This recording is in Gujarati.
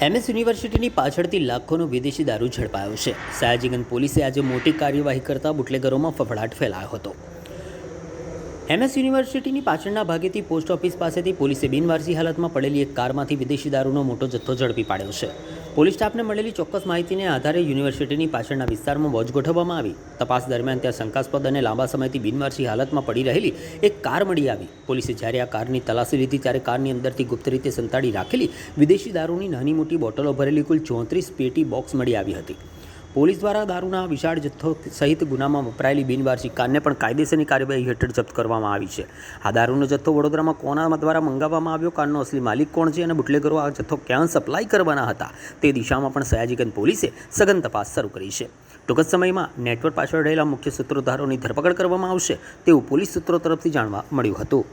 MS યુનિવર્સિટીની પાછળથી લાખોનો વિદેશી દારૂ ઝડપાયો છે। સયાજીગંજ પોલીસે આજે મોટી કાર્યવાહી કરતા બુટલેગરોમાં ફફડાટ ફેલાયો હતો। MS યુનિવર્સિટીની પાછળના ભાગેથી પોસ્ટ ઓફિસ પાસેથી પોલીસે બિનવારસી હાલતમાં પડેલી એક કારમાંથી વિદેશી દારૂનો મોટો જથ્થો ઝડપી પાડ્યો છે। પોલીસ સ્ટાફને મળેલી ચોક્કસ માહિતીને આધારે યુનિવર્સિટીની પાછળના વિસ્તારમાં વોચ ગોઠવવામાં આવી। તપાસ દરમિયાન ત્યાં શંકાસ્પદ અને લાંબા સમયથી બિનવારસી હાલતમાં પડી રહેલી એક કાર મળી આવી। પોલીસે જ્યારે આ કારની તલાશી લીધી ત્યારે કારની અંદરથી ગુપ્ત રીતે સંતાડી રાખેલી વિદેશી દારૂની નાની મોટી બોટલો ભરેલી કુલ 34 પેટી બોક્સ મળી આવી હતી। પોલીસ દ્વારા દારૂના વિશાળ જથ્થો સહિત ગુનામાં વપરાયેલી બિનવારસી કારને પણ કાયદેસરની કાર્યવાહી હેઠળ જપ્ત કરવામાં આવી છે। આ દારૂનો જથ્થો વડોદરામાં કોના દ્વારા મંગાવવામાં આવ્યો, કારનો અસલી માલિક કોણ છે અને બુટલેગરો આ જથ્થો ક્યાં સપ્લાય કરવાના હતા તે દિશામાં પણ સયાજીગંજ પોલીસે સઘન તપાસ શરૂ કરી છે। ટૂંક જ સમયમાં નેટવર્ક પાછળ રહેલા મુખ્ય સૂત્રધારોની ધરપકડ કરવામાં આવશે તેવું પોલીસ સૂત્રો તરફથી જાણવા મળ્યું હતું।